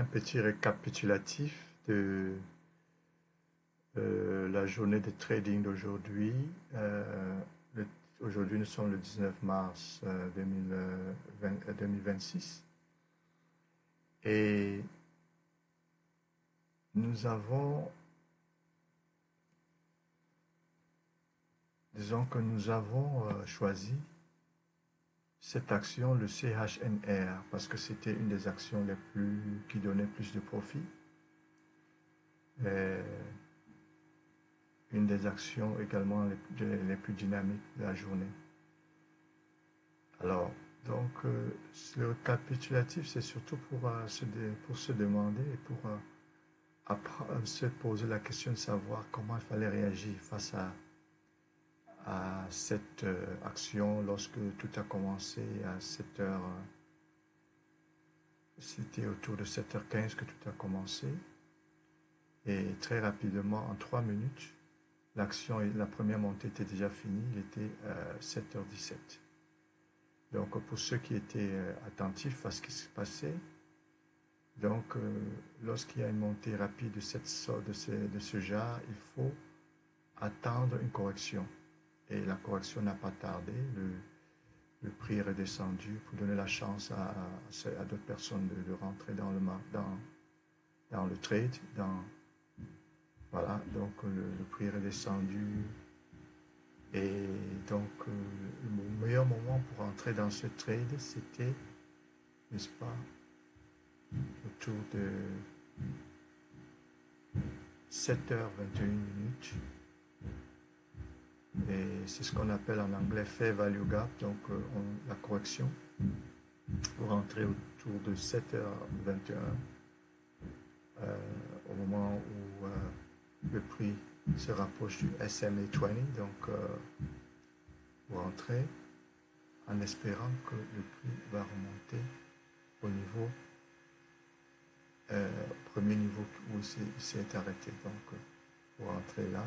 un petit récapitulatif de la journée de trading d'aujourd'hui. Le- Aujourd'hui, nous sommes le 19 mars 2026 et nous avons, disons que nous avons choisi cette action, le CHNR, parce que c'était une des actions qui donnait plus de profit. Euh, une des actions également les plus dynamiques de la journée. Alors, donc, le récapitulatif, c'est surtout pour se demander et pour se poser la question de savoir comment il fallait réagir face à cette action lorsque tout a commencé à 7h. C'était autour de 7h15 que tout a commencé. Et très rapidement, en 3 minutes, la première montée était déjà finie, il était 7h17. Donc, pour ceux qui étaient attentifs à ce qui se passait, donc, lorsqu'il y a une montée rapide de ce genre, il faut attendre une correction. Et la correction n'a pas tardé. Le prix est redescendu pour donner la chance à d'autres personnes de rentrer dans le trade. Voilà, donc le prix est redescendu. Et donc, le meilleur moment pour entrer dans ce trade, c'était, n'est-ce pas, autour de 7h21. Et c'est ce qu'on appelle en anglais fair value gap, donc la correction pour rentrer autour de 7h21, au moment où le prix se rapproche du SMA 20, donc pour rentrer en espérant que le prix va remonter au premier niveau où il s'est arrêté. Donc pour rentrer là,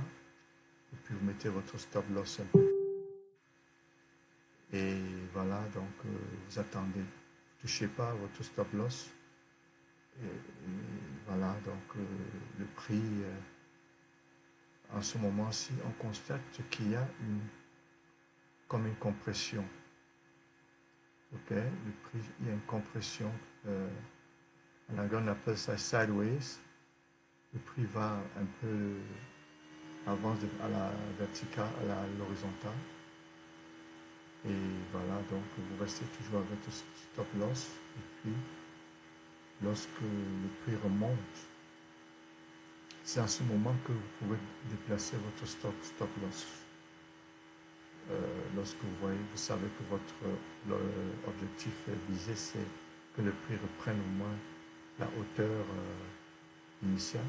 et puis vous mettez votre stop loss un peu. Et voilà, donc vous attendez. Ne touchez pas à votre stop loss. Et voilà, donc le prix, en ce moment-ci, on constate qu'il y a comme une compression. Ok, le prix, il y a une compression. En anglais, on appelle ça sideways. Le prix va un peu avance à la verticale, à l'horizontale. Et voilà, donc vous restez toujours avec le stop loss. Et puis, lorsque le prix remonte, c'est à ce moment que vous pouvez déplacer votre stop loss. Lorsque vous savez que votre objectif visé, c'est que le prix reprenne au moins la hauteur initiale.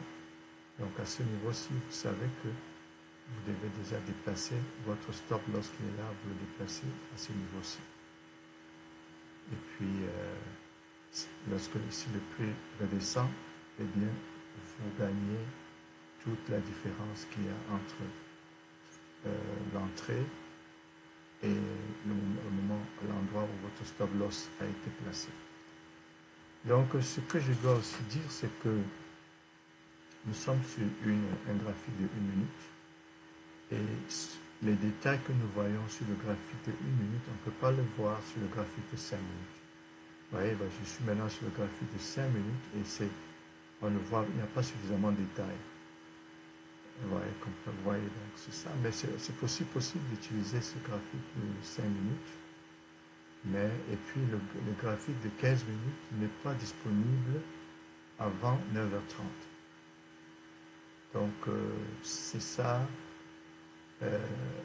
Donc à ce niveau-ci, vous savez que vous devez déjà déplacer votre stop loss qui est là, vous le déplacez à ce niveau-ci. Et puis, si le prix redescend, eh bien, vous gagnez toute la différence qu'il y a entre l'entrée et l'endroit où votre stop loss a été placé. Donc, ce que je dois aussi dire, c'est que nous sommes sur un graphique de 1 minute et les détails que nous voyons sur le graphique de 1 minute, on ne peut pas le voir sur le graphique de 5 minutes. Vous voyez, je suis maintenant sur le graphique de 5 minutes et on le voit, il n'y a pas suffisamment de détails. Vous voyez, donc c'est ça. Mais c'est aussi possible d'utiliser ce graphique de 5 minutes. Et puis le graphique de 15 minutes n'est pas disponible avant 9h30. Donc c'est ça,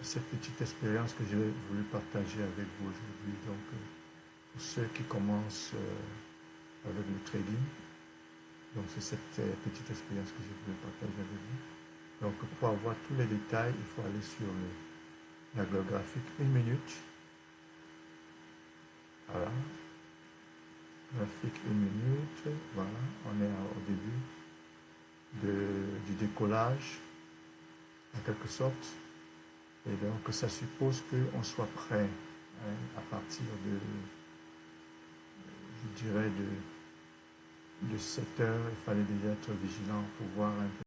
cette petite expérience que j'ai voulu partager avec vous aujourd'hui. Donc pour ceux qui commencent avec le trading, donc c'est cette petite expérience que j'ai voulu partager avec vous. Donc pour avoir tous les détails, il faut aller sur le graphique 1 minute. Voilà. Graphique 1 minute. Voilà. On est au début du décollage, en quelque sorte. Et donc ça suppose qu'on soit prêt à partir je dirais de 7 heures, il fallait déjà être vigilant pour voir un peu.